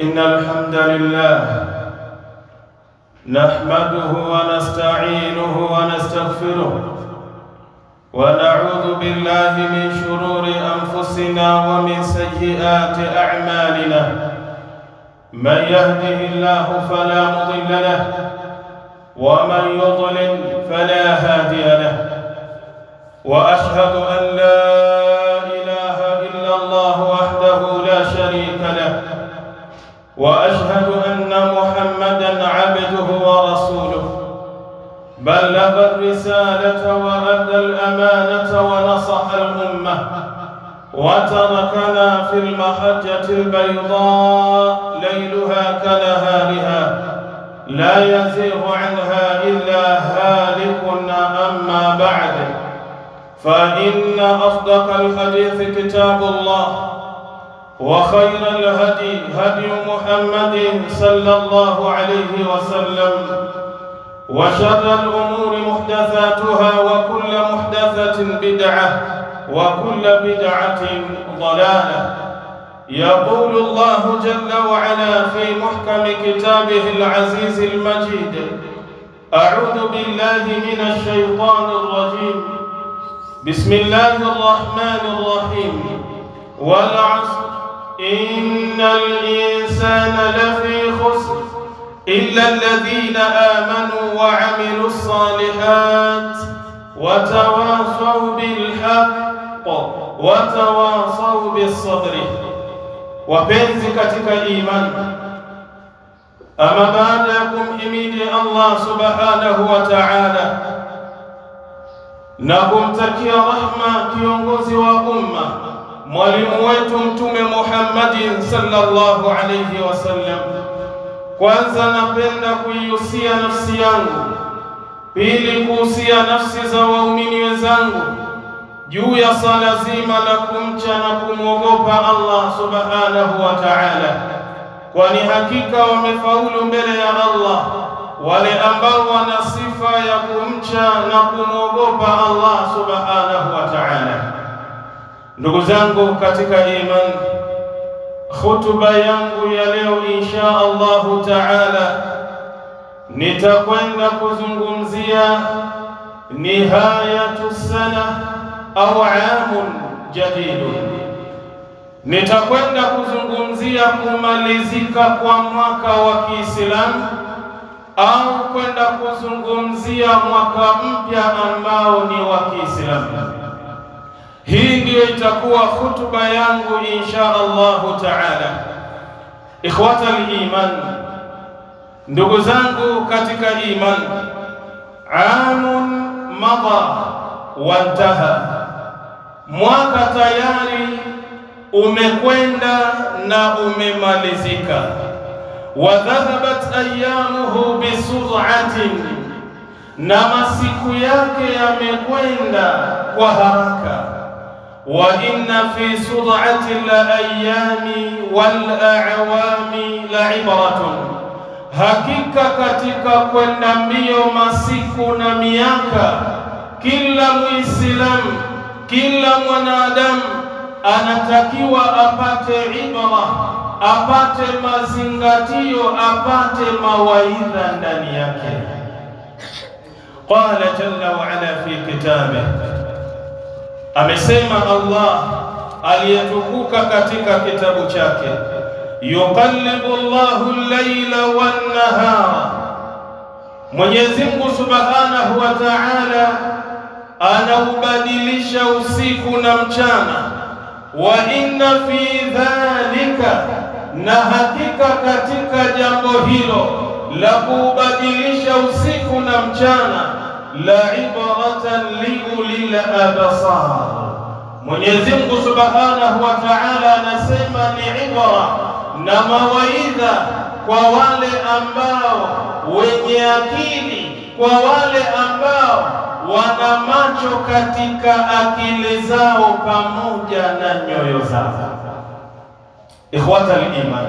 إن الحمد لله نحمده ونستعينه ونستغفره ونعوذ بالله من شرور أنفسنا ومن سيئات أعمالنا. من يهده الله فلا مضل له ومن يضلل فلا هادي له. وأشهد أن لا إله إلا الله وحده لا شريك له، وأشهد أن محمدًا عبده ورسوله، بلغ الرسالة وأدى الأمانة ونصح الأمة، وتركنا في المحجة البيضاء ليلها كنهارها، لا يزيغ عنها إلا هالك. أما بعد، فإن أصدق الحديث كتاب الله، وخير الهدي هدي محمد صلى الله عليه وسلم، وشر الأمور محدثاتها، وكل محدثة بدعة، وكل بدعة ضلالة. يقول الله جل وعلا في محكم كتابه العزيز المجيد: أعوذ بالله من الشيطان الرجيم، بسم الله الرحمن الرحيم. والعصر إن الإنسان لفي خسر إلا الذين آمنوا وعملوا الصالحات وتواصوا بالحق وتواصوا بالصبر. Wapenzi katika imani, ama baada ya kumhimidi Allah subhanahu wa ta'ala na kumtakia rahma kiongozi wa umma, mwalimu wetu Mtume Muhammadin sallallahu alayhi wasallam, kwanza napenda kuihusia nafsi yangu, pili kuhusia nafsi za waumini wenzangu juu ya sala zima la kumcha na kumwogopa Allah subhanahu wa ta'ala, kwani hakika wamefaulu mbele ya Allah wale ambao wana sifa ya kumcha na kumwogopa Allah subhanahu wa ta'ala. Ndugu zangu katika imani, hutuba yangu ya leo insha Allahu ta'ala nitakwenda kuzungumzia nihayatu sana au amun jadidun. Nitakwenda kuzungumzia kumalizika kwa mwaka wa Kiislamu au kwenda kuzungumzia mwaka mpya ambao ni wa Kiislamu. Hii ndiyo itakuwa hutuba yangu insha Allahu ta'ala. Ikhwata al-iman, ndugu zangu katika iman, amun mada wantaha, mwaka tayari umekwenda na umemalizika. Wa dhahabat ayyamuhu bisur'atin, na masiku yake yamekwenda kwa haraka. Wa inna fi sur'ati al-ayami wal-a'wami la'ibratun, hakika katika kwenda mbio masiku na miaka, kila Muislamu, kila mwanadamu anatakiwa apate ibra, apate mazingatio, apate mawaidha ndani yake. Qala jalla wa ala fi kitabih, amesema Allah aliyetukuka katika kitabu chake: yuqallibu Allahu al-layla wan-nahara, Mwenyezi Mungu subhanahu wa ta'ala anaubadilisha usiku na mchana. Wa inna fi dhalika, na hakika katika jambo hilo la kubadilisha usiku na mchana, la ibratan liulil absar, Mwenyezi Mungu subhanahu wa ta'ala anasema ni ibra na mawaidha kwa wale ambao wenye akili, kwa wale ambao wana macho katika akili zao pamoja na nyoyo zao. Ikhwata al-iman,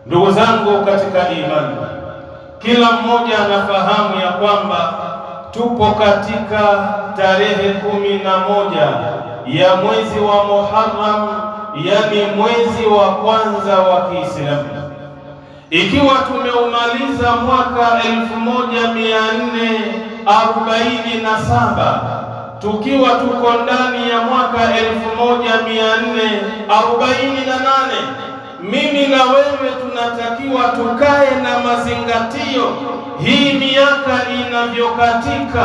ndugu zangu katika imani, kila mmoja anafahamu ya kwamba tupo katika tarehe 11 ya mwezi wa Muharram yani mwezi wa kwanza wa Kiislamu. Ikiwa tumeumaliza mwaka 1447 tukiwa tuko ndani ya mwaka 1448, mimi na wewe tunatakiwa tukae na mazingatio. Hii miaka inavyokatika,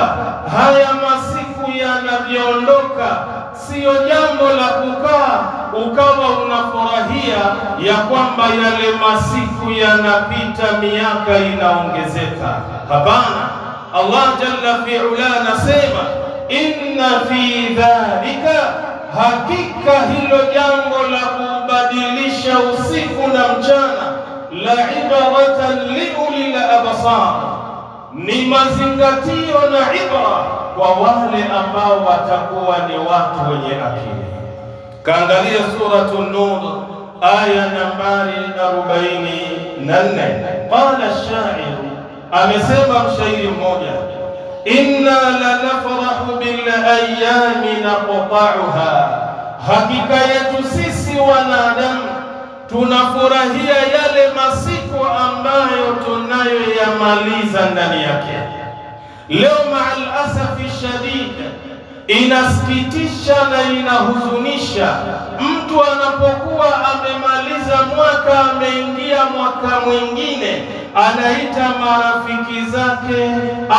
haya masiku yanavyoondoka, siyo jambo la kukaa ukawa unafurahia ya kwamba yale masiku yanapita, miaka inaongezeka. Hapana, Allah jalla fi'ala anasema inna fi dhalika, hakika hilo jambo la kubadilisha usiku na mchana, la ibaratan liulil absar, ni mazingatio na ibra kwa wale ambao watakuwa ni watu wenye akili. Kaangalia Suratu Nur aya nambari 44. Qala ash-sha'ir, amesema mshairi mmoja, inna lanafrahu bil ayami naqta'uha, hakika yetu sisi wanadamu tunafurahia yale masiku ambayo tunayoyamaliza ndani yake. Leo ma'al asafi shadid, inasikitisha na inahuzunisha, mtu anapokuwa amemaliza mwaka, ameingia mwaka mwingine, anaita marafiki zake,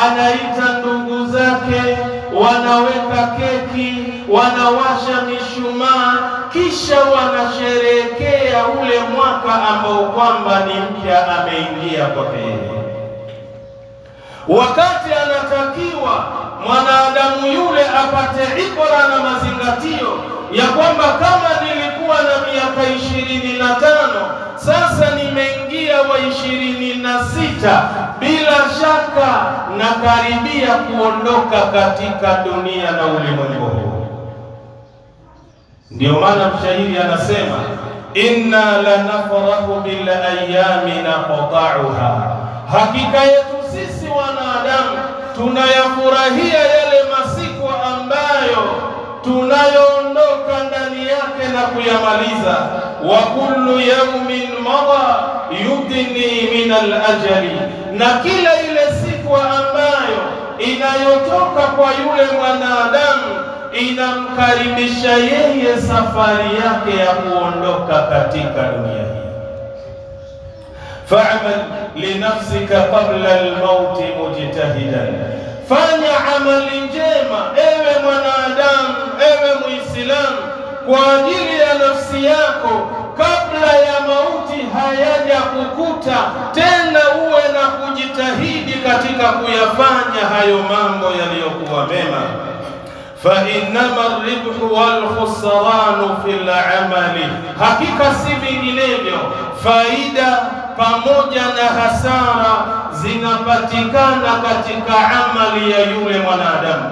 anaita ndugu zake, wanaweka keki, wanawasha mishumaa, kisha wanasherehekea ule mwaka ambao kwamba ni mpya ameingia kwake, wakati anatakiwa mwanadamu yule apate ibra na mazingatio ya kwamba kama nilikuwa na miaka 25, sasa nimeingia wa 26, bila shaka nakaribia kuondoka katika dunia na ulimwengu huu. Ndio maana mshairi anasema inna lanafrahu bil ayami naqta'uha, hakika yetu sisi wanadamu tunayafurahia yale masiku ambayo tunayoondoka ndani yake na kuyamaliza. Wa kullu yawmin mada yudni min al-ajali, na kila ile siku ambayo inayotoka kwa yule mwanadamu inamkaribisha yeye safari yake ya kuondoka katika dunia hii. Fa'mal li nafsika qabla al-maut mujtahidan, fanya amali njema ewe mwanadamu, ewe Muislamu, kwa ajili ya nafsi yako kabla ya mauti hayaja kukuta, tena uwe na kujitahidi katika kuyafanya hayo mambo yaliyokuwa mema. Fa innama ar-ribhu wal khusranu fil amali, hakika si vinginevyo, faida pamoja na hasara zinapatikana katika amali ya yule mwanadamu.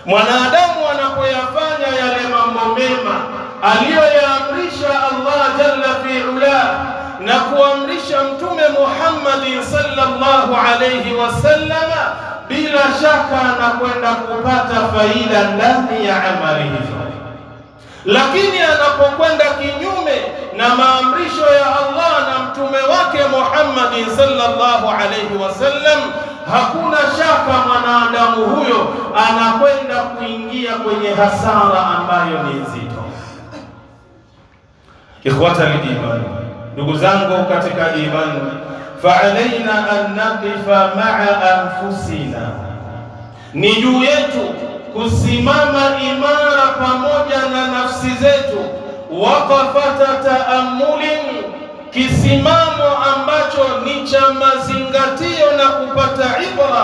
Mwanadamu anapoyafanya yale mambo mema aliyoyaamrisha Allah jalla fi'ala na kuamrisha Mtume Muhammad sallallahu alayhi wasallama, bila shaka anakwenda kupata faida ndani ya amali hizo. Lakini anapokwenda kinyume na maamrisho ya Allah na mtume wake Muhammad sallallahu alayhi wasallam, hakuna shaka mwanadamu huyo anakwenda kuingia kwenye hasara ambayo ni nzito. Ikhwata al-iman, ndugu zangu katika imani, fa'alaina an naqifa ma'a anfusina, ni juu yetu kusimama imara pamoja na nafsi zetu, waqafata ta'ammulin, kisimamo ambacho ni cha mazingatio na kupata ibra,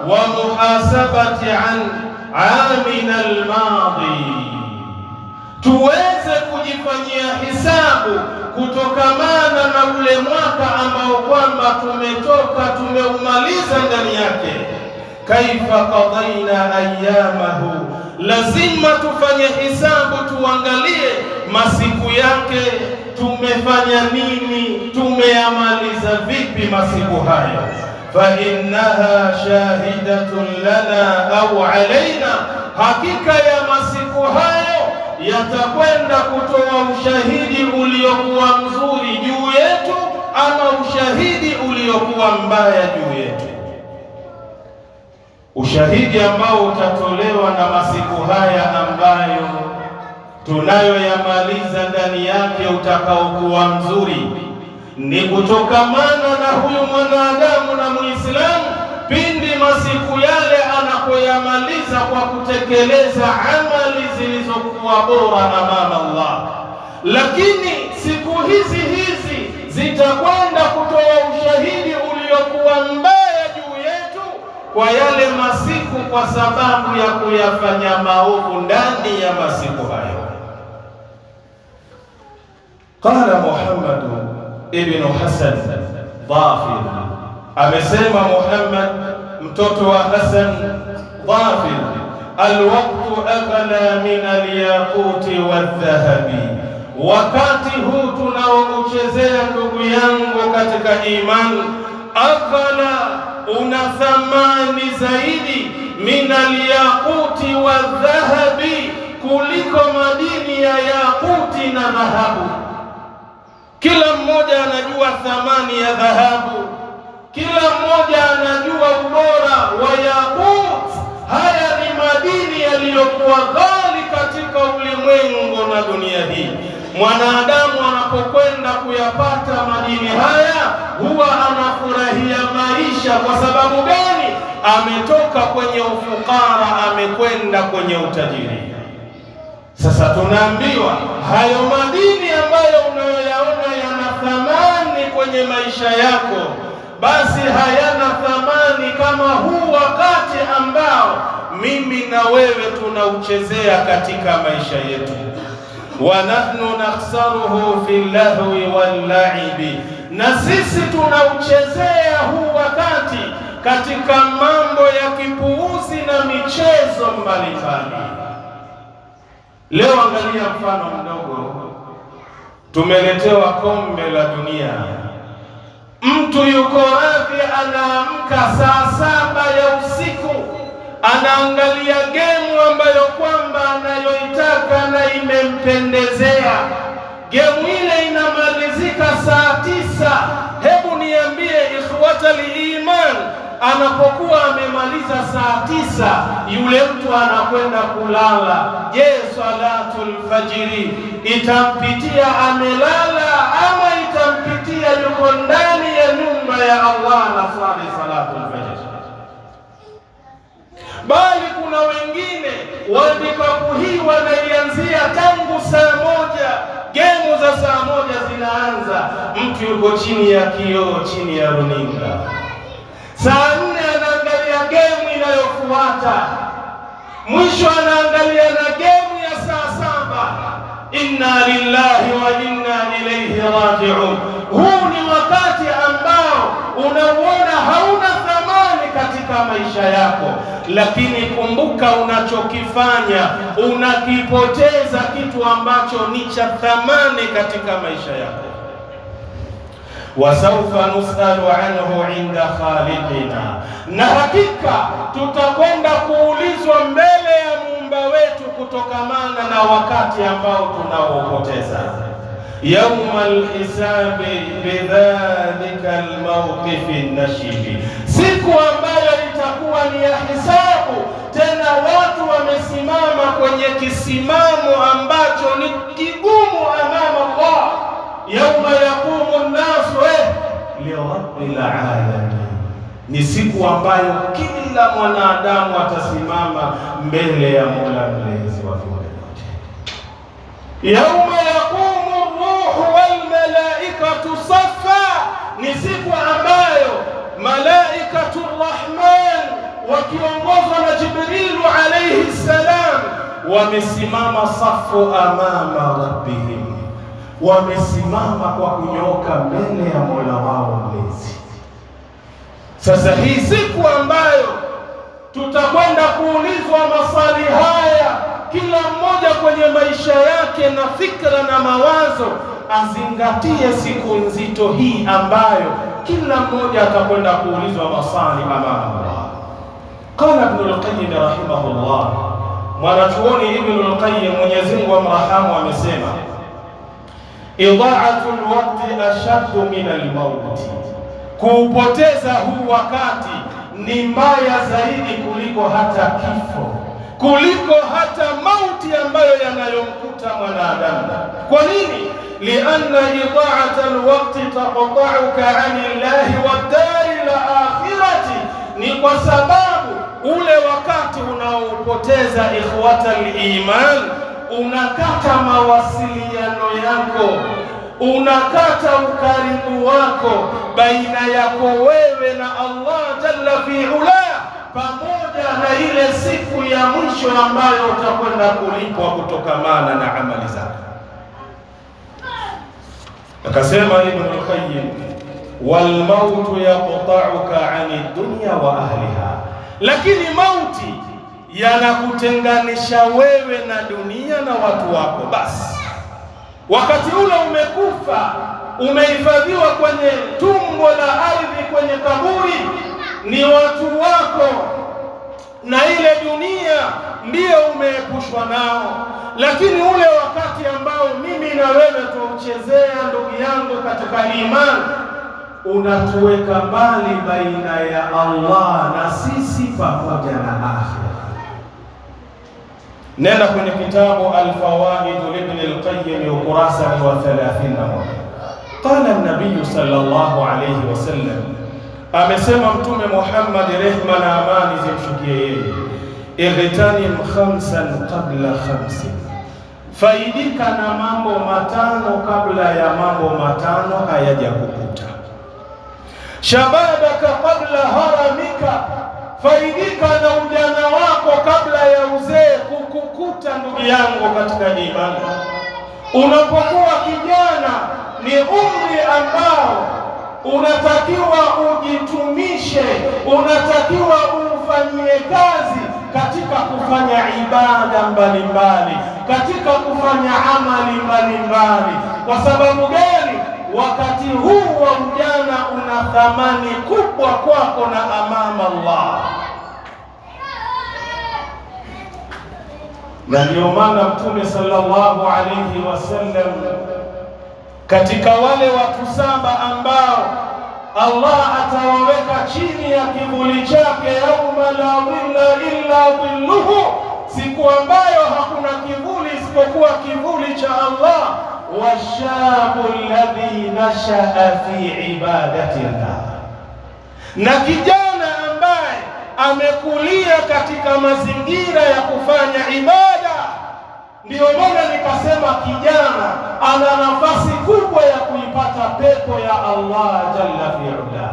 wa muhasabati an amina al-madi, tuweze kujifanyia hisabu kutokamana na ule mwaka ambao kwamba tumetoka tumeumaliza ndani yake. Kaifa qadaina ayyamahu, lazima tufanye hisabu, tuangalie masiku yake, tumefanya nini, tumeyamaliza vipi masiku hayo. Fa innaha shahidatun lana au alaina, hakika ya masiku hayo yatakwenda kutoa ushahidi uliokuwa mzuri juu yetu ama ushahidi uliokuwa mbaya juu yetu. Ushahidi ambao utatolewa na masiku haya ambayo tunayoyamaliza ndani yake utakaokuwa mzuri ni kutokamana na huyu mwanadamu na Muislamu pindi masiku yale anapoyamaliza kwa kutekeleza amali zilizokuwa bora amama Allah. Lakini siku hizi zitakwenda kutoa ushahidi uliokuwa mbaya juu yetu kwa yale masiku, kwa sababu ya kuyafanya maovu ndani ya masiku hayo. Qala Muhammad ibn Hasan Dhafir, amesema Muhammad mtoto wa Hasan Dhafir, alwaqtu aghla min alyaquti wadhahabi, wakati huu tunaouchezea ndugu yangu katika imani, aghla, una thamani zaidi, min alyaquti wadhahabi, kuliko madini ya yaquti na dhahabu. Kila mmoja anajua thamani ya dhahabu, kila mmoja anajua ubora wa yakut. Haya ni madini yaliyokuwa ghali katika ulimwengu na dunia hii. Mwanadamu anapokwenda kuyapata madini haya huwa anafurahia maisha. Kwa sababu gani? Ametoka kwenye ufukara, amekwenda kwenye utajiri. Sasa tunaambiwa hayo madini ambayo unayoyaona yana thamani kwenye maisha yako, basi hayana thamani kama huu wakati ambao mimi na wewe tunauchezea katika maisha yetu. Wa nahnu nakhsaruhu fi lahwi wal la'ibi, na sisi tunauchezea huu wakati katika mambo ya kipuuzi na michezo mbalimbali. Leo angalia mfano mdogo, tumeletewa kombe la dunia. Mtu yuko radhi, anaamka saa 7 ya usiku, anaangalia gemu ambayo kwamba anayoitaka na imempendezea. Gemu ile inamalizika saa 9. Hebu niambie ikhwata liiman, anapokuwa amemaliza saa 9 yule mtu anakwenda kulala, je, salatul fajiri itampitia amelala ama itampitia yuko ndani ya nyumba ya Allah na swali salatul fajiri? Bali kuna wengine wadikapu hii wanaianzia tangu saa 1. Gemu za saa 1 zinaanza, mtu yuko chini ya kioo, chini ya runinga. Saa 4 anaangalia gemu inayofuata, mwisho anaangalia na gemu ya saa 7. Inna lillahi wa inna ilayhi raji'un. Huu ni wakati ambao unauona hauna thamani katika maisha yako, lakini kumbuka unachokifanya, unakipoteza kitu ambacho ni cha thamani katika maisha yako. Wasaufa nusalu anhu inda khaliqina, na hakika tutakwenda kuulizwa mbele ya muumba wetu kutokamana na wakati ambao tunaopoteza. Yawmal hisabi bidhalika almawqifi nashibi, siku ambayo itakuwa ni ya hisabu, tena watu wamesimama kwenye kisimamo ambacho ni kigumu amama Allah. Yauma yaqumu an-nasu lirabbil alamin, ni siku ambayo kila mwanadamu atasimama mbele ya Mola mlezi wa viumbe vyote. Yauma yaqumu ar-ruhu wal malaikatu saffa, ni siku ambayo malaikatu Rahman wakiongozwa na Jibrilu alayhi salam wamesimama safu amama rabbihim, wamesimama kwa kunyoka mbele ya Mola wao mlezi. Sasa hii siku ambayo tutakwenda kuulizwa maswali haya, kila mmoja kwenye maisha yake na fikra na mawazo azingatie siku nzito hii ambayo kila mmoja atakwenda kuulizwa maswali amama Allah. Qala Ibn al-Qayyim rahimahullah, mwanachuoni Ibn al-Qayyim, Mwenyezi Mungu amrahamu, amesema idha'atul waqti ashaddu min al-maut, kuupoteza huu wakati ni mbaya zaidi kuliko hata kifo, kuliko hata mauti ambayo yanayomkuta mwanadamu. Kwa nini? Lianna idha'ata alwaqti taqta'uka 'ani Allahi wad-dari al-akhirati, ni kwa sababu ule wakati unaopoteza ikhwata al-iman, unakata mawasiliano yako, unakata ukaribu wako baina yako wewe na Allah jalla fi ula, pamoja na ile siku ya mwisho ambayo utakwenda kulipwa kutokamana na amali zako. Akasema Ibn al-Qayyim, wal mautu yaqta'uka 'ani dunya wa ahliha, lakini mauti yanakutenganisha wewe na dunia na watu wako. Basi wakati ule umekufa, umehifadhiwa kwenye tumbo la ardhi, kwenye kaburi, ni watu wako na ile dunia ndiyo umeepushwa nao. Lakini ule wakati ambao mimi na wewe tuuchezea, ndugu yangu katika imani, unatuweka mbali baina ya Allah na sisi pamoja na akhira. Nenda kwenye kitabu Al-Fawaid Ibn al-Qayyim ukurasa wa 31. Qala an-nabiy sallallahu alayhi wasallam, amesema Mtume Muhammad, rehma na amani zimshukie yeye, igtanim khamsan qabla khamsin, faidika na mambo matano kabla ya mambo matano hayajakukuta. Shababaka qabla haramika, faidika na ujana wako kabla ya uzee kukukuta. Ndugu yangu katika imani, unapokuwa kijana ni umri ambao unatakiwa ujitumishe, unatakiwa ufanyie kazi katika kufanya ibada mbalimbali, katika kufanya amali mbalimbali. Kwa sababu gani? Wakati huu wa ujana una thamani kubwa kwako na amama Allah. Na ndio maana Mtume sallallahu alayhi wasallam, katika wale watu 7 ambao Allah atawaweka chini ya kivuli chake, yauma la dhilla illa dhilluhu, siku ambayo hakuna kivuli isipokuwa kivuli cha Allah, washabu alladhi nashaa fi ibadatillah, na kijana ambaye amekulia katika mazingira ya kufanya ibada. Ndiyo maana nikasema kijana ana nafasi kubwa ya kuipata pepo ya Allah jalla fi'ala.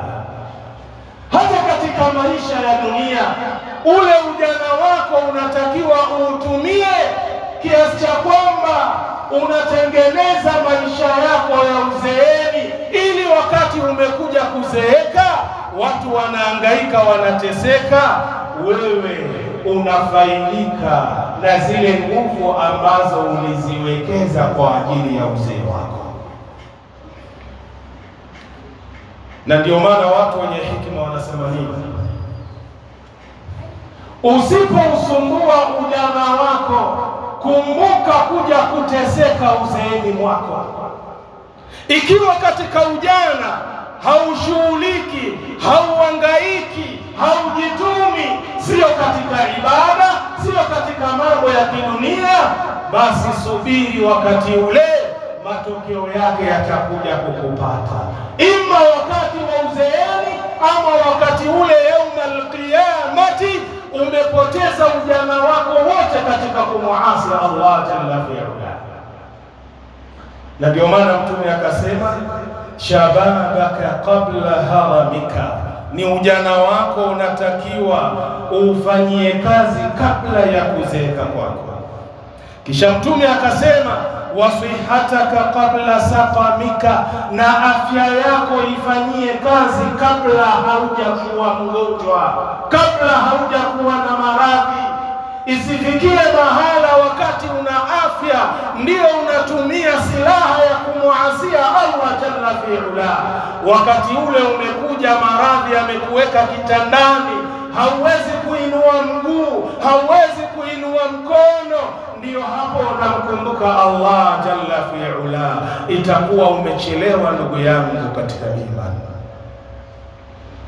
Hata katika maisha ya dunia, ule ujana wako unatakiwa uutumie kiasi cha kwamba unatengeneza maisha yako ya uzeeni, ili wakati umekuja kuzeeka, watu wanahangaika, wanateseka, wewe unafaidika na zile nguvu ambazo uliziwekeza kwa ajili ya uzee wako. Na ndio maana watu wenye hekima wanasema nini? Usipousumbua ujana wako, kumbuka kuja kuteseka uzeeni mwako. Ikiwa katika ujana haushughuliki, hauhangaiki, haujitumi, sio katika ibada, sio katika mambo ya kidunia, basi subiri wakati ule matokeo yake yatakuja kukupata, ima wakati wa uzeeni ama wakati ule yaumul qiyamati umepoteza ujana wako wote katika kumuasi Allah jalla fi'ala. Na ndio maana Mtume akasema, shababaka qabla haramika, ni ujana wako unatakiwa ufanyie kazi kabla ya kuzeeka kwako. Kisha Mtume akasema, wasihataka qabla saqamika, na afya yako ifanyie kazi kabla haujakuwa mgonjwa, kabla haujakuwa na maradhi. Isifikie mahala wakati una afya ndio unatumia silaha ya kumuasia Allah jalla fi'ala. Wakati ule umekuja maradhi yamekuweka kitandani, hauwezi kuinua mguu, hauwezi kuinua unainua mkono, ndiyo hapo unamkumbuka Allah jalla fi'ala. Itakuwa umechelewa ndugu yangu katika imani.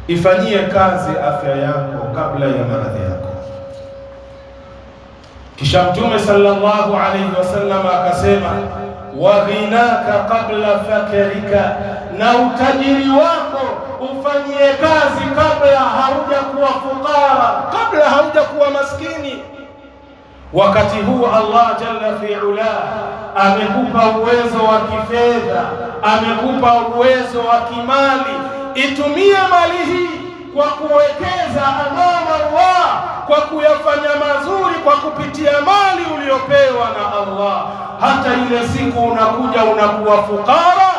Ifanyie kazi afya yako kabla ya maradhi yako. Kisha Mtume sallallahu alayhi wasallam akasema, wa ghinaka qabla fakrika, na utajiri wako ufanyie kazi kabla haujakuwa fukara, kabla haujakuwa maskini. Wakati huu Allah jalla fi'ala amekupa uwezo wa kifedha, amekupa uwezo wa kimali. Itumie mali hii kwa kuwekeza amama Allah, kwa kuyafanya mazuri kwa kupitia mali uliopewa na Allah. Hata ile siku unakuja unakuwa fukara,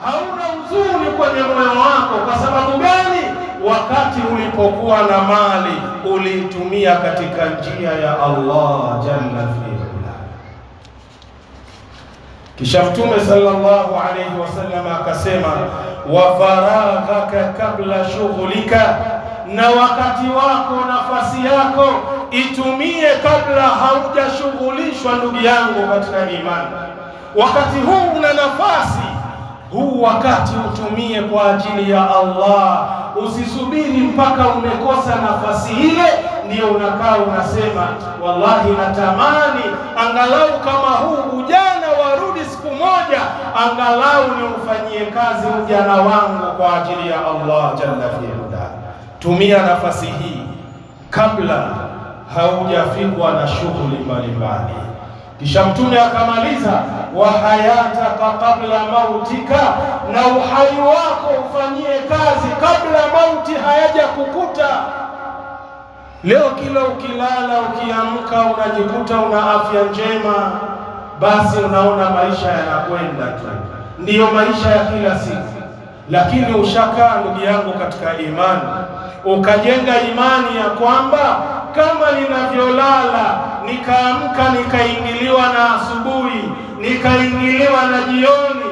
hauna huzuni kwenye moyo wako. Kwa sababu gani? Wakati ulipokuwa na mali uliitumia katika njia ya Allah jalla fi'ala. Kisha Mtume sallallahu alayhi wasallam akasema, wa faraghaka kabla shughlika, na wakati wako, nafasi yako itumie kabla haujashughulishwa. Ndugu yangu katika imani, wakati huu una nafasi, huu wakati utumie kwa ajili ya Allah. Usisubiri mpaka umekosa nafasi ile ndio unakaa unasema, wallahi natamani angalau kama huu ujana warudi siku moja, angalau niufanyie kazi ujana wangu kwa ajili ya Allah jalla fi'ala. Tumia nafasi hii kabla haujafikwa na shughuli mbalimbali. Kisha Mtume akamaliza, wa hayataka qabla mautika, na uhai wako ufanyie kazi kabla mauti hayaja kukuta. Leo kila ukilala ukiamka unajikuta una afya njema, basi unaona maisha yanakwenda tu, ndiyo maisha ya kila siku. Lakini ushakaa ndugu yangu katika imani, ukajenga imani ya kwamba kama ninavyolala nikaamka nikaingiliwa na asubuhi, nikaingiliwa na jioni.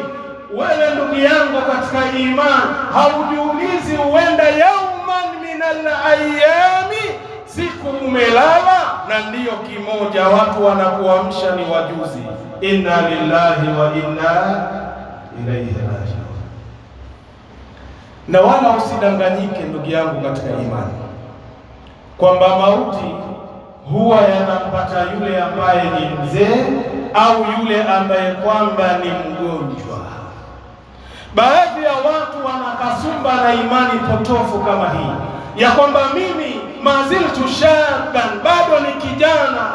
Wewe ndugu yangu katika imani, haujiulizi huenda yauman minal ayami, siku umelala na ndiyo kimoja watu wanakuamsha ni wajuzi, inna lillahi wa inna ilaihi rajiun. Na wala usidanganyike ndugu yangu katika imani kwamba mauti huwa yanampata yule ambaye ni mzee au yule ambaye kwamba ni mgonjwa. Baadhi ya watu wanakasumba na imani potofu kama hii ya kwamba mimi maziltu shaban, bado ni kijana,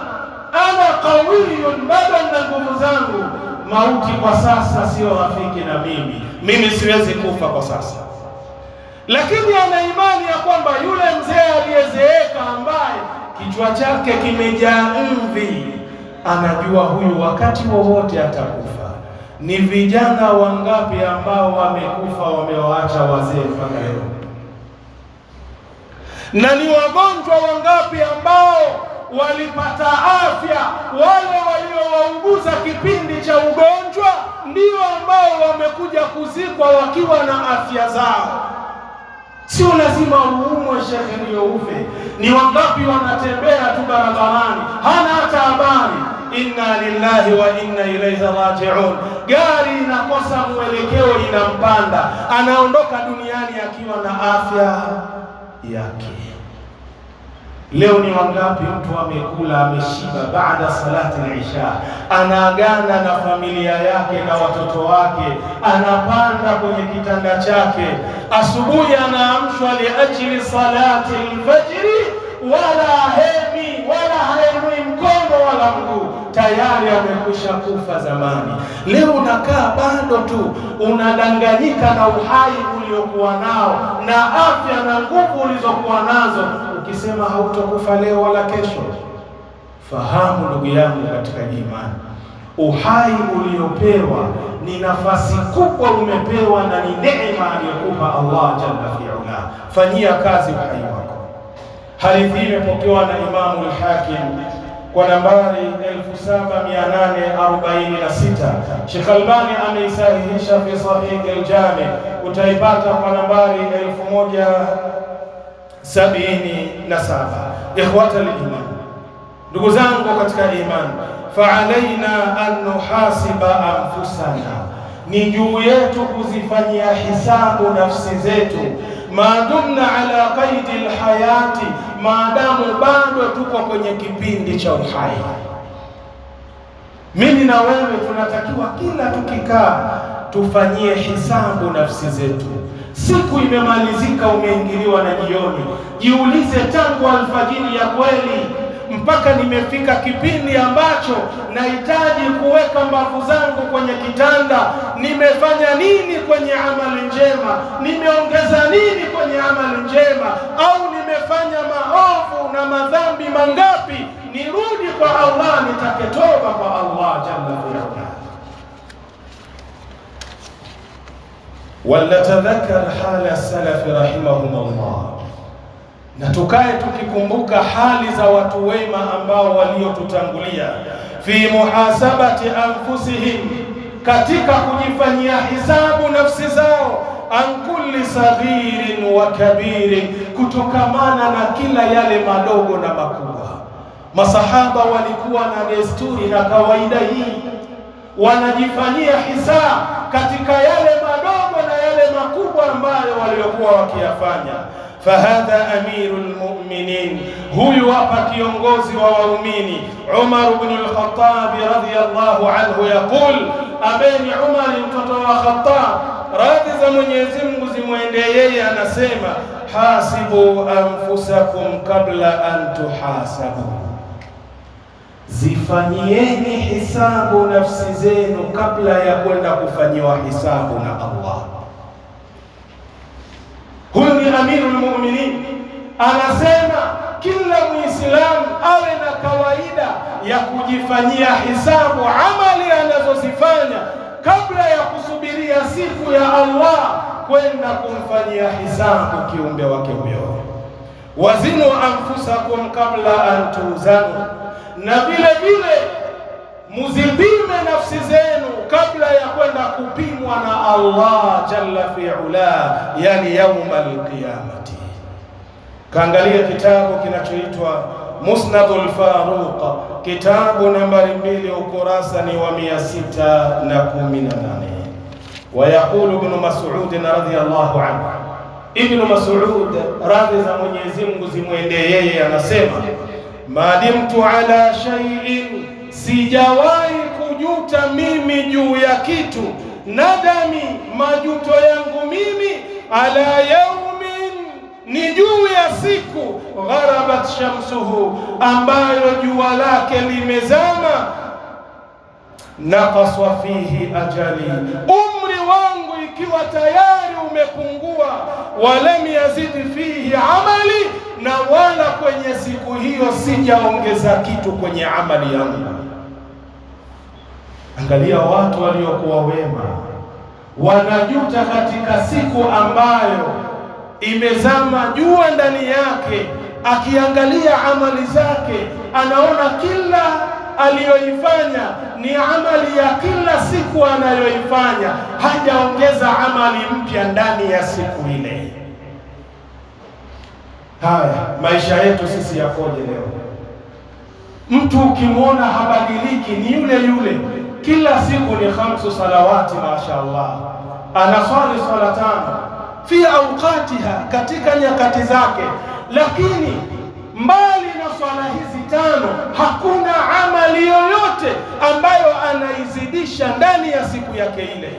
ana qawiyun, bado na nguvu zangu, mauti kwa sasa sio rafiki na mimi siwezi kufa kwa sasa. Lakini ana imani ya kwamba yule mzee aliyezeeka ambaye kichwa chake kimejaa mvi, anajua huyu wakati wowote atakufa. Ni vijana wangapi ambao wamekufa wamewaacha wazee mpaka leo? Na ni wagonjwa wangapi ambao walipata afya, wale waliowauguza kipindi cha ugonjwa ndio ambao wamekuja kuzikwa wakiwa na afya zao. Sio lazima uumwe shekhe ndio ufe. Ni wangapi wanatembea tu barabarani hana hata habari, inna lillahi wa inna ilaihi rajiun, gari inakosa mwelekeo inampanda, anaondoka duniani akiwa na afya yake. Leo ni wangapi mtu amekula ameshiba, baada salati al-isha anaagana na familia yake na watoto wake, anapanda kwenye kitanda chake, asubuhi anaamshwa liajli salati al-fajri, wala hemi wala hainui mkono wala mguu, tayari amekwisha kufa zamani. Leo unakaa bado tu unadanganyika na uhai uliokuwa nao na afya na nguvu ulizokuwa nazo, ukisema hautokufa leo wala kesho. Fahamu ndugu yangu katika imani, uhai uliopewa ni nafasi kubwa umepewa na ni neema aliyokupa Allah jalla fi'ala. Fanyia kazi uhai wako. Hadithi imepokewa na Imamu al-Hakim kwa nambari 7846. Sheikh Albani ameisahihisha fi Sahih al-Jami, utaipata kwa nambari 1077. Ikhwata al-iman, Ndugu zangu katika imani, faalaina an nuhasiba anfusana, ni juu yetu kuzifanyia hisabu nafsi zetu, maadumna ala qaidi alhayati, maadamu bado tuko kwenye kipindi cha uhai. Mimi na wewe tunatakiwa kila tukikaa tufanyie hisabu nafsi zetu. Siku imemalizika, umeingiliwa na jioni. Jiulize, tangu alfajiri ya kweli mpaka nimefika kipindi ambacho nahitaji kuweka mbavu zangu kwenye kitanda, nimefanya nini kwenye amali njema? Nimeongeza nini kwenye amali njema? Au nimefanya maovu na madhambi mangapi? Nirudi kwa Allah, nitake toba kwa Allah jalla fi'ala. Walatadhakkar hala salafi rahimahumullah, na tukae tukikumbuka hali za watu wema ambao waliotutangulia, fi muhasabati anfusihim, katika kujifanyia hisabu nafsi zao, an kulli saghirin wa kabirin, kutokamana na kila yale madogo na makubwa. Masahaba walikuwa na desturi na kawaida hii, wanajifanyia hisabu katika yale madogo na yale makubwa ambayo waliokuwa wakiyafanya. Fahadha amirul mu'minin, huyu hapa kiongozi wa waumini, Umar ibn al-Khattab radhiyallahu anhu yaqul, abeni Umar mtoto wa Khattab, radhi za Mwenyezi Mungu zimwende yeye, anasema hasibu anfusakum kabla an tuhasabu, zifanyieni hisabu nafsi zenu kabla ya kwenda kufanyiwa hisabu na Allah. Huyu ni amirul mu'minin, anasema kila Muislamu awe na kawaida ya kujifanyia hisabu amali anazozifanya kabla ya kusubiria siku ya Allah kwenda kumfanyia hisabu kiumbe wake huyo. Wazinu anfusakum kabla an tuzanu, na vile vile muzipime nafsi zenu kabla ya kwenda kupimwa na Allah jalla fi'ala, yani yaumal qiyamati. Kaangalia kitabu kinachoitwa Musnadul Faruq, kitabu nambari 2, ukurasa ni wa 618. Wayaqulu Ibn Mas'ud radhiyallahu anhu, Ibn Mas'ud radhi za Mwenyezi Mungu zimwende yeye, anasema madimtu ala shay'in, sijawahi kujuta mimi juu ya kitu, nadami, majuto yangu mimi, ala yaumin, ni juu ya siku, gharabat shamsuhu, ambayo jua lake limezama, naqaswa fihi ajali, umri wangu ikiwa tayari umepungua, walam yazidi fihi amali, na wala kwenye siku hiyo sijaongeza kitu kwenye amali yangu. Angalia watu waliokuwa wema wanajuta katika siku ambayo imezama jua ndani yake. Akiangalia amali zake anaona kila aliyoifanya ni amali ya kila siku anayoifanya, hajaongeza amali mpya ndani ya siku ile. Haya, maisha yetu sisi yakoje leo? Mtu ukimwona habadiliki, ni yule yule, kila siku ni 5 salawati, mashaallah, anaswali swala 5 fi awqatiha, katika nyakati zake, lakini mbali na swala hizi 5 hakuna amali yoyote ambayo anaizidisha ndani ya siku yake ile.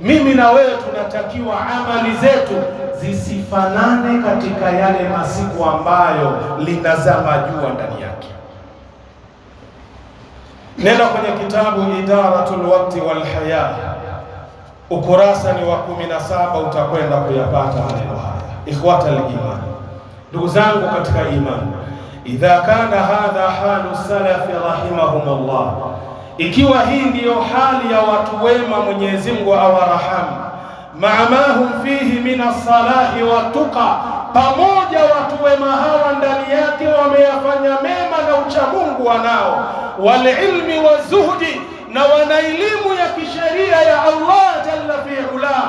Mimi na wewe tunatakiwa amali zetu zisifanane katika yale masiku ambayo linazama jua ndani yake. Nenda kwenye kitabu Idaratul Waqti wal Haya, ukurasa ni wa 17, utakwenda kuyapata maneno haya. Ikhwatal iman, ndugu zangu katika imani, idha kana hadha halu salafi rahimahumullah, ikiwa hii ndiyo hali ya watu wema, Mwenyezi Mungu awarahamu, ma'amahum fihi min as-salahi wa tuqa, pamoja watu wema hawa ndani yake wameyafanya mema na uchamungu wanao, wal ilmi wa zuhdi, na wana elimu ya kisheria ya Allah jalla fi'ala,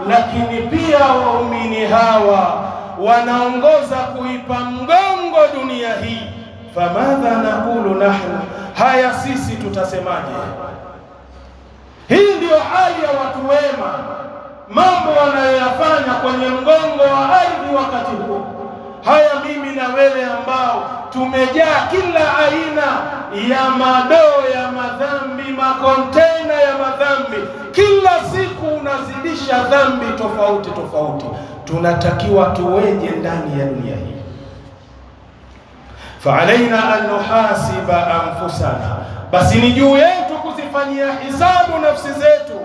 lakini pia waumini hawa wanaongoza kuipa mgongo dunia hii, famadha naqulu nahnu, haya sisi tutasemaje? Hii ndio hali ya watu wema, mambo wanayoyafanya kwenye mgongo wa ardhi wakati huo. Haya mimi na wewe ambao tumejaa kila aina ya madoo ya madhambi, makontena ya madhambi, kila siku unazidisha dhambi tofauti tofauti, tunatakiwa tuweje ndani ya dunia hii? Fa'alaina an nuhasiba anfusana, basi ni juu yetu kuzifanyia hisabu nafsi zetu,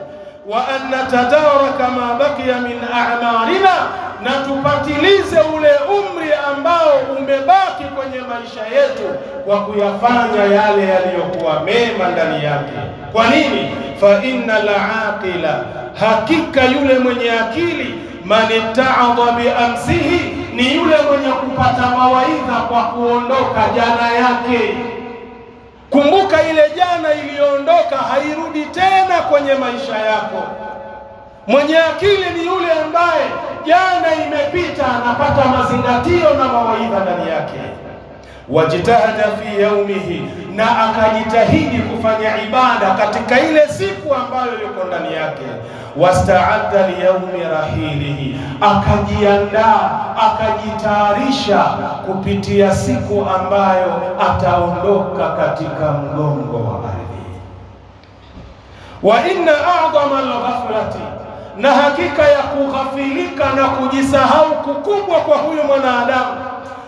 wa an natadaraka ma baqiya min a'marina, na tupatilize ule umri ambao umebaki kwenye maisha yetu kwa kuyafanya yale yaliyokuwa mema ndani yake. Kwa nini? Fa innal aqila, hakika yule mwenye akili, man ta'adha bi amsihi, ni yule mwenye kupata mawaidha kwa kuondoka jana yake. Kumbuka ile jana iliyoondoka hairudi tena kwenye maisha yako. Mwenye akili ni yule ambaye jana imepita anapata mazingatio na mawaidha ndani yake. Wajitahada fi yaumihi, na akajitahidi kufanya ibada katika ile siku ambayo yuko ndani yake. Wastaadda li yaumi rahilihi, akajiandaa akajitayarisha kupitia siku ambayo ataondoka katika mgongo wa ardhi. Wa inna a'dhama al-ghaflati, na hakika ya kughafilika na kujisahau kukubwa kwa huyu mwanadamu,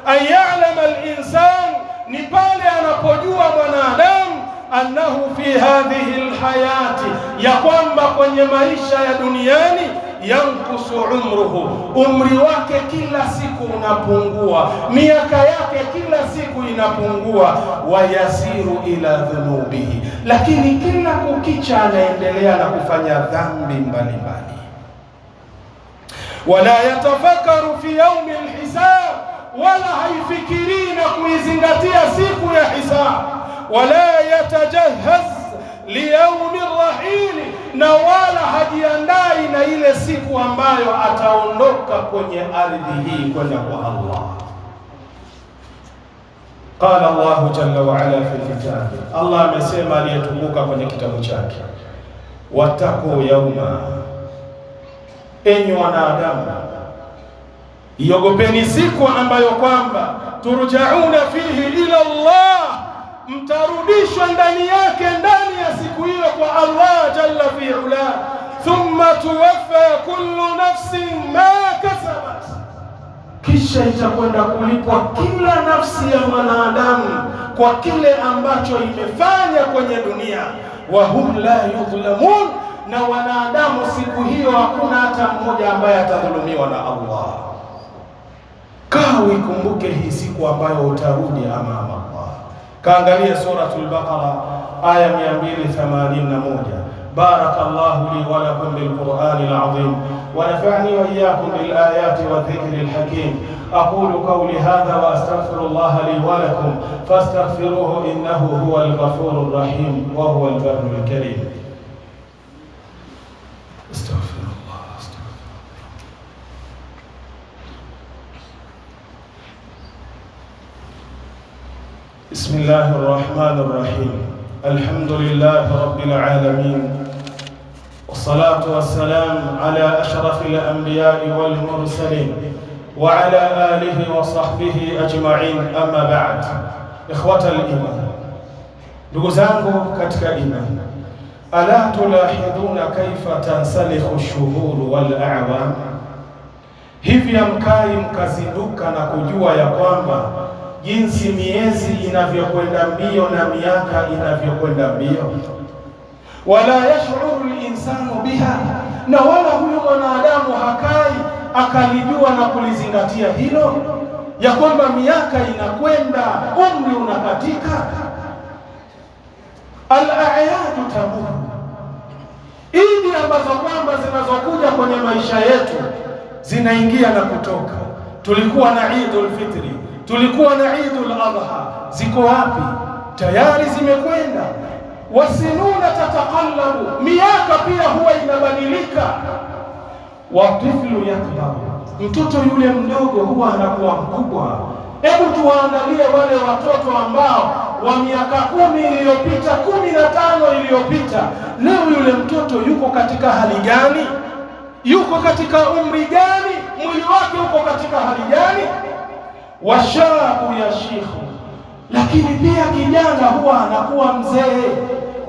ayalama al-insan, ni pale anapojua mwanadamu annahu fi hadhihi alhayati, ya kwamba kwenye maisha ya duniani, yankusu umruhu, umri wake kila siku unapungua, miaka yake kila siku inapungua, wayasiru ila dhunubihi, lakini kila kukicha anaendelea na kufanya dhambi mbalimbali. Wala yatafakaru fi yaumi alhisab, wala haifikiri na kuizingatia siku ya hisab. Wala yatajahaz liyaumi rahili, na wala hajiandai na ile siku ambayo ataondoka kwenye ardhi hii kwenda kwa Allah. Qala Allah jalla wa ala fi kitabi, Allah amesema aliyetukuka kwenye kitabu chake, wattaqu yauma, enyi wanadamu, iogopeni siku ambayo kwamba turjauna fihi ila Allah, mtarudishwa ndani yake, ndani ya siku hiyo kwa Allah jalla fi ula. Thumma tuwaffa kullu nafsin ma kasabat, kisha itakwenda kulipwa kila nafsi ya mwanadamu kwa kile ambacho imefanya kwenye dunia. Wa hum la yudhlamun, na wanadamu siku hiyo hakuna hata mmoja ambaye atadhulumiwa na Allah. Kawi kumbuke hii siku ambayo utarudi amama Allah. Kaangalia suratul Baqara aya 281. Barakallahu li wa lakum bil Qur'anil azim wa nafa'ni wa iyyakum bil ayati wa dhikril hakim. Aqulu qawli hadha wa astaghfirullaha li wa lakum fastaghfiruhu innahu huwal ghafurur rahim wa huwal barrul karim. بسم الله الرحمن الرحيم. الحمد لله رب العالمين، والصلاة والسلام على أشرف الأنبياء والمرسلين وعلى آله وصحبه أجمعين. أما بعد، إخوة الإيمان، دوزانغو كتك إيمان، ألا تلاحظون كيف تنسلخ الشهور والأعوام؟ hivi amkai mkazinduka na kujua ya kwamba jinsi miezi inavyokwenda mbio na miaka inavyokwenda mbio. Wala yashuru al-insanu biha, na wala huyo mwanadamu hakai akalijua na kulizingatia hilo, ya kwamba miaka inakwenda, umri unakatika. Al-a'yadu tamur, idi ambazo kwamba zinazokuja kwenye maisha yetu zinaingia na kutoka. Tulikuwa na Eidul Fitri, tulikuwa na Eidul Adha, ziko wapi? Tayari zimekwenda. Wasinuna tataqallabu, miaka pia huwa inabadilika. Watiflu yakbar, mtoto yule mdogo huwa anakuwa mkubwa. Hebu tuwaangalie wale watoto ambao wa miaka 10 iliyopita, 15 iliyopita. Leo yule mtoto yuko katika hali gani? Yuko katika umri gani? Mwili wake uko katika hali gani? Washabu ya shikhu, lakini pia kijana huwa anakuwa mzee.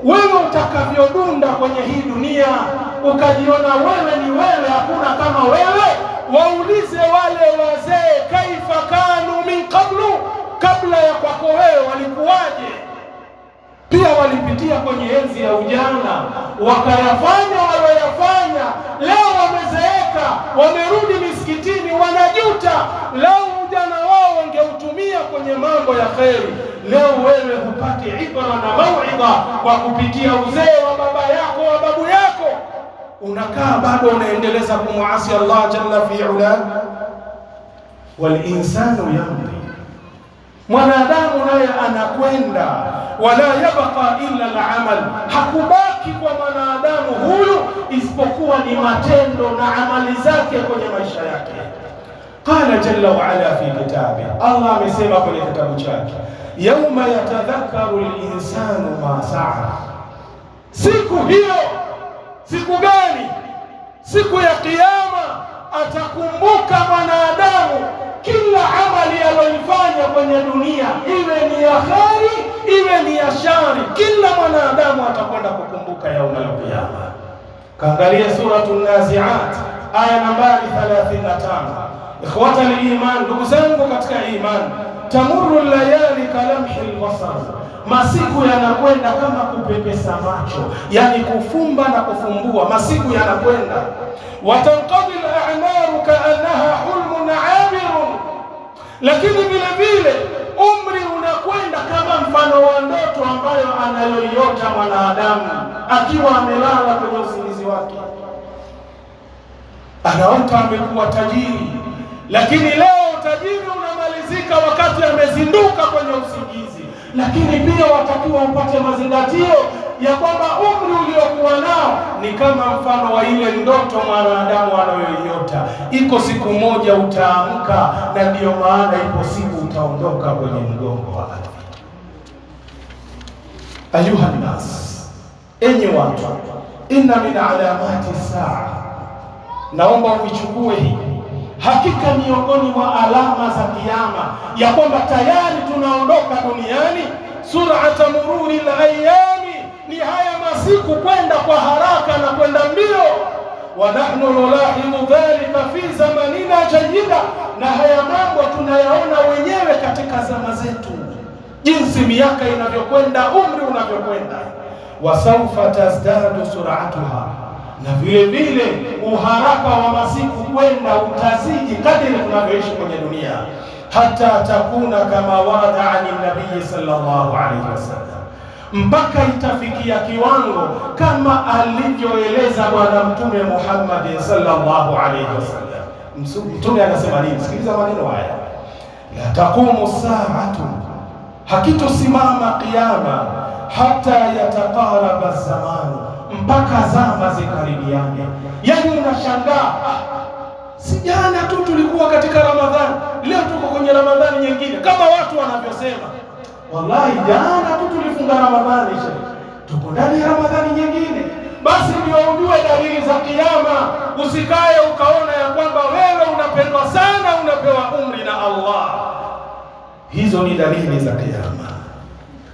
Wewe utakavyodunda kwenye hii dunia ukajiona wewe ni wewe, hakuna kama wewe, waulize wale wazee, kaifa kanu min qablu, kabla ya kwako wewe walikuwaje? Pia walipitia kwenye enzi ya ujana, wakayafanya waliyofanya. Leo wamezeeka, wamerudi misikitini, wanajuta. Leo ujana wao wangeutumia kwenye mambo ya kheri. Leo wewe hupati ibra na mauidha kwa kupitia uzee wa baba yako, wa babu yako. Unakaa bado unaendeleza kumuasi Allah jalla fi'ala. Wal insanu yamdi, mwanadamu naye anakwenda. Wala yabqa illa al-amal, hakubaki kwa mwanadamu huyu isipokuwa ni matendo na amali zake kwenye maisha yake. Qala jalla wa ala fi kitabi, Allah amesema kwenye kitabu chake, yauma yatadhakkaru al-insanu ma sa'a. Siku hiyo, siku gani? Siku ya Kiyama. Atakumbuka mwanadamu kila amali aliyofanya kwenye dunia, iwe ni ya kheri, iwe ni ya shari. Kila mwanadamu atakwenda kukumbuka yauma al-Kiyama. Kaangalia suratul Nazi'at aya nambari 35. Ikhwata al-iman, ndugu zangu katika iman, tamurru layali kalamhi al-basar, masiku yanakwenda kama kupepesa macho, yani kufumba na kufumbua, masiku yanakwenda. Watanqadi al-a'maru ka'annaha hulmun 'abirun, lakini vile vile umri unakwenda kama mfano wa ndoto ambayo anayoiota mwanadamu akiwa amelala kwenye usingizi wake. Anaota amekuwa tajiri, lakini leo utajiri unamalizika wakati amezinduka kwenye usingizi. Lakini pia watakiwa upate mazingatio ya kwamba umri uliokuwa nao ni kama mfano wa ile ndoto mwanadamu anayoiota. Iko siku moja utaamka, na ndiyo maana ipo siku utaondoka kwenye mgongo wa ardhi. Ayuha nas, enyi watu, inna min alamati saa, naomba uichukue hii. Hakika miongoni mwa alama za kiyama ya kwamba tayari tunaondoka duniani, sur'ata mururi al-ayami, ni haya masiku kwenda kwa haraka na kwenda mbio. Wa nahnu nulahidu dhalika fi zamanina jayyida, na haya mambo tunayaona wenyewe katika zama zetu, jinsi miaka inavyokwenda, umri unavyokwenda. Wa sawfa tazdadu sur'atuha, na vile vile uharaka wa masiku kwenda utazidi kadiri tunavyoishi kwenye dunia, hata takuna kama wada'ani nabii sallallahu alaihi wasallam, mpaka itafikia kiwango kama alivyoeleza bwana mtume Muhammad sallallahu alaihi wasallam. Mtume anasema nini? Sikiliza maneno haya: la taqumu saatu, hakitosimama kiyama, hata yataqaraba zamanu, mpaka zama zikaribiane. Yani unashangaa, si jana tu tulikuwa katika Ramadhani, leo tuko kwenye Ramadhani nyingine, kama watu wanavyosema. Wallahi jana tu tulifunga Ramadhani, tuko ndani ya Ramadhani nyingine. Basi ndio ujue dalili za kiyama. Usikae ukaona ya kwamba wewe unapendwa sana, unapewa umri na Allah. Hizo ni dalili za kiyama.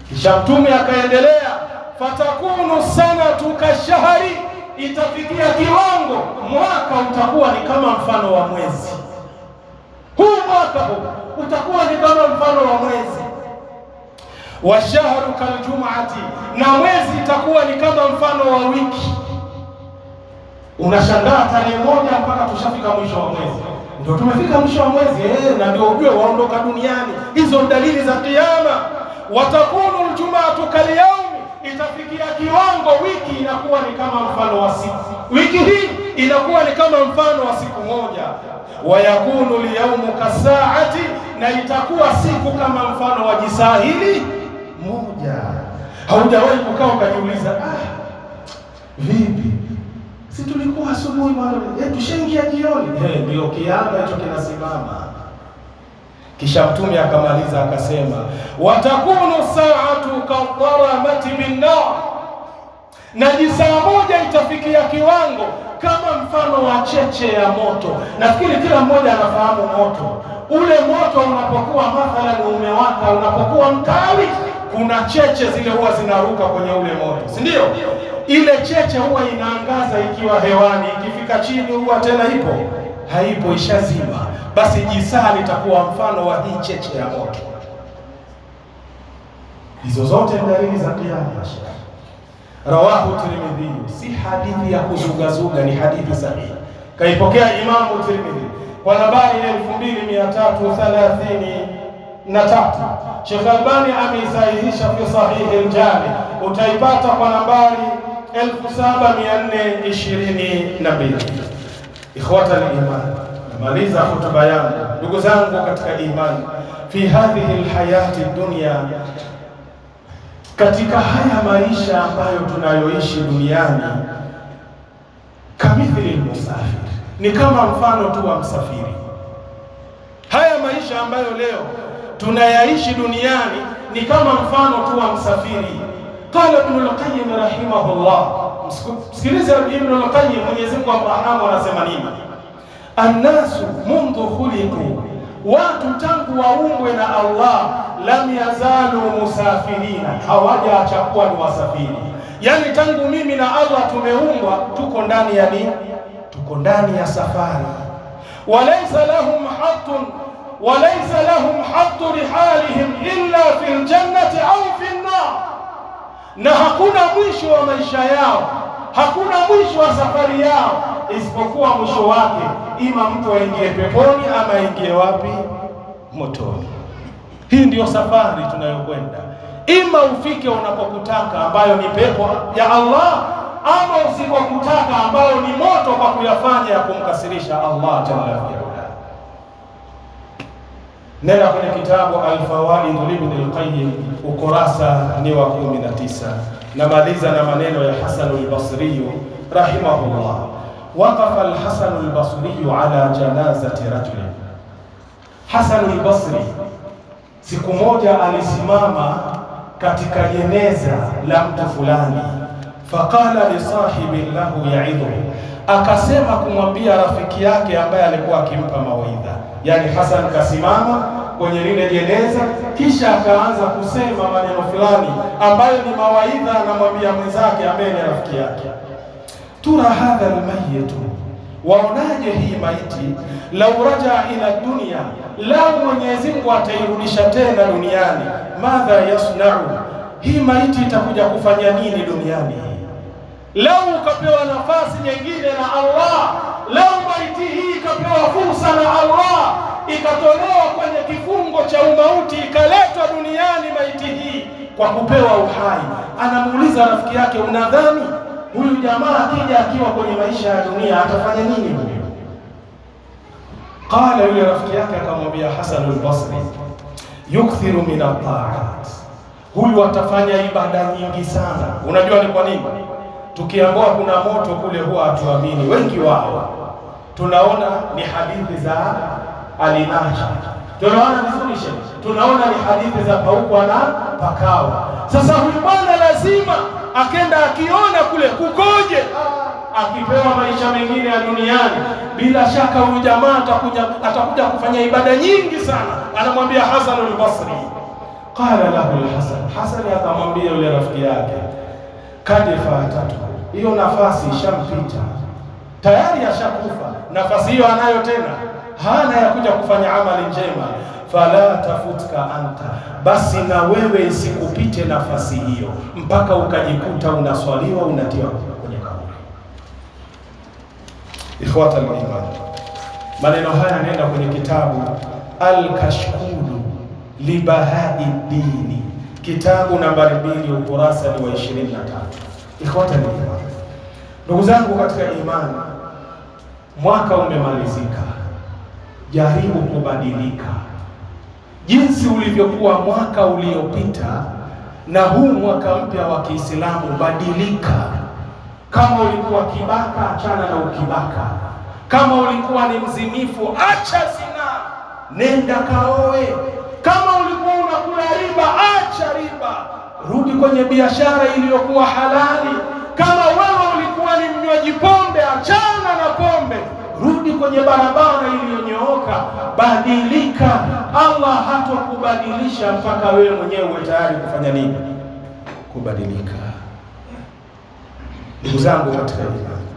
Kisha Mtume akaendelea, fatakunu sanatu kashahari, itafikia kiwango mwaka utakuwa ni kama mfano wa mwezi. Huu mwaka utakuwa ni kama mfano wa mwezi. Wa shahru kaljum'ati, na mwezi itakuwa ni kama mfano wa wiki. Unashangaa tarehe moja mpaka tushafika mwisho wa mwezi. Ndio tumefika mwisho wa mwezi, na ndio ujue waondoka duniani. Hizo dalili za kiyama. Watakunu aljum'atu kalyaumi, itafikia kiwango wiki inakuwa ni kama mfano wa siku. Wiki hii inakuwa ni kama mfano wa siku moja. Wayakunu liyaumu kasaati, na itakuwa siku kama mfano wa jisaa hili moja. Haujawahi kukaa ukajiuliza, vipi? Si tulikuwa asubuhi bwana, tushaingia jioni. Ndio kiama hicho kinasimama. Kisha Mtume akamaliza akasema, watakunu saatu kadharamati binnar, na jisaa moja itafikia kiwango kama mfano wa cheche ya moto. Nafikiri kila mmoja anafahamu moto. Ule moto unapokuwa mathalan umewaka, unapokuwa mkali, kuna cheche zile huwa zinaruka kwenye ule moto, si ndio? Ile cheche huwa inaangaza ikiwa hewani, ikifika chini huwa tena ipo haipo, ishazima. Basi jisaa litakuwa mfano wa hii cheche ya moto. Hizo zote ni dalili za kiyama. Rawahu Tirmidhi, si hadithi ya kuzugazuga, ni hadithi sahihi. Kaipokea Imamu Tirmidhi kwa nambari 2333. Sheikh Albani ameisahihisha fi Sahih al-Jami, utaipata kwa nambari 7422. Ikhwata al-iman, namaliza hotuba yangu ndugu zangu katika imani, fi hadhihi al-hayati dunya, katika haya maisha ambayo tunayoishi duniani, kamithili musafir, ni kama mfano tu wa msafiri. Haya maisha ambayo leo tunayaishi duniani ni kama mfano tu wa msafiri. Qala Ibn al-Qayyim rahimahullah, msikilize Ibn al-Qayyim, Mwenyezi Mungu amrahamu, anasema nini? Annasu mundhu khuliqu, watu tangu waumbwe na Allah, lam yazalu musafirina, hawajaacha kuwa ni wasafiri. Yani tangu mimi na Allah tumeumbwa, tuko ndani ya nini? Tuko ndani ya safari. Walaysa lahum hattu rihalihim illa fil jannati au fin nar, na hakuna mwisho wa maisha yao, hakuna mwisho wa safari yao isipokuwa mwisho wake ima mtu aingie peponi ama aingie wapi? Motoni. Hii ndiyo safari tunayokwenda, ima ufike unapokutaka ambayo ni pepo ya Allah, ama usipokutaka ambayo ni moto kwa kuyafanya ya kumkasirisha Allah jalla fi'ala. Nenda kwenye kitabu Al-Fawaid Ibn al-Qayyim, ukurasa ni wa 19. Namaliza na maneno ya Hasan al-Basri rahimahullah. Waqafa al-Hasan al-Basri ala janazati rajul. Hasan al-Basri siku moja alisimama katika jeneza la mtu fulani. Faqala li sahibi lahu ya'idhu, akasema kumwambia rafiki yake ambaye alikuwa akimpa mawaidha. Yani Hasan kasimama kwenye lile jeneza, kisha akaanza kusema maneno fulani ambayo ni mawaidha, anamwambia mwenzake ambaye ni rafiki yake. Tura hadha almayyit, waonaje hii maiti? Lau raja ila dunya, lau Mwenyezi Mungu atairudisha tena duniani, madha yasna'u, hii maiti itakuja kufanya nini duniani? Lau ukapewa nafasi nyingine na Allah, lau maiti hii ikapewa fursa na Allah, ikatolewa kwenye kifungo cha umauti, ikaletwa duniani maiti hii kwa kupewa uhai, anamuuliza rafiki yake, unadhani huyu jamaa akija akiwa kwenye maisha ya dunia atafanya nini huyu? Qala, yule rafiki yake akamwambia Hasan al-Basri, yukthiru min at-ta'at, huyu atafanya ibada nyingi sana. Unajua ni kwa nini? Tukiambiwa kuna moto kule huwa hatuamini, wengi wao tunaona ni hadithi za alinaja, tunaona vizuri shehe, tunaona ni hadithi za paukwa na pakao. Sasa huyu bwana lazima akenda akiona kule kukoje, akipewa maisha mengine ya duniani, bila shaka huyu jamaa atakuja kufanya ibada nyingi sana. Anamwambia Hasan al-Basri, qala lahu al-Hasan, Hasan akamwambia yule rafiki yake, kadifa tatu, hiyo nafasi ishampita tayari, ashakufa. Nafasi hiyo anayo tena, hana ya kuja kufanya amali njema. Fala tafutka anta, basi na wewe isikupite nafasi hiyo mpaka ukajikuta unaswaliwa, unatiwa kwenye kaburi. Ikhwata al-iman, maneno haya yanaenda kwenye kitabu Al-Kashkulu li Bahai Dini, kitabu nambari 2, ukurasa ni wa 23. Ikhwata al-iman, ndugu zangu katika imani, mwaka umemalizika, jaribu kubadilika. Jinsi ulivyokuwa mwaka uliopita na huu mwaka mpya wa Kiislamu, badilika. Kama ulikuwa kibaka, achana na ukibaka. Kama ulikuwa ni mzinifu, acha zina nenda kaoe. Kama ulikuwa unakula riba, acha riba, rudi kwenye biashara iliyokuwa halali. Kama wewe ulikuwa ni mnywaji pombe, achana na pombe, rudi kwenye barabara iliyonyooka, badilika. Allah hatakubadilisha mpaka wewe mwenyewe uwe tayari kufanya nini? Kubadilika. Ndugu zangu katika imani,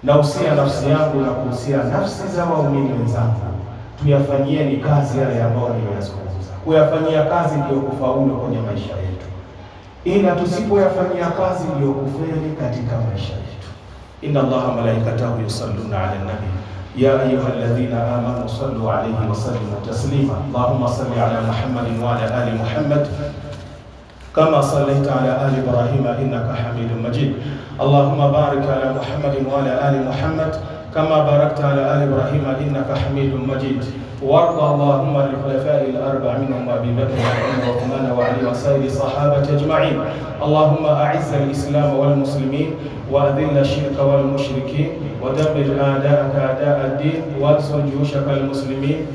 nausia nafsi yangu na kuhusia nafsi za waumini wenzangu, tuyafanyieni kazi yale ambayo nimeyazungumza. Kuyafanyia kazi ndio kufaulu kwenye maisha yetu, ila tusipoyafanyia kazi ndio kufeli katika maisha yetu. Inna Allaha malaikatahu yusalluna ala nabi ya ayyuhalladhina amanu sallu alayhi wa sallimu taslima. Allahumma salli ala Muhammadin wa ala ali Muhammad kama sallaita ala ali Ibrahim innaka Hamidum Majid. Allahumma barik ala Muhammadin wa ala ali Muhammad kama barakta ala ali Ibrahim innaka Hamidum Majid. وارض اللهم عن الخلفاء الأربعة منهم أبي بكر وعمر وعثمان وعلي وسائر الصحابة أجمعين. اللهم أعز الإسلام والمسلمين وأذل الشرك والمشركين ودمر أعداءك أعداء الدين وانصر جيوشك المسلمين.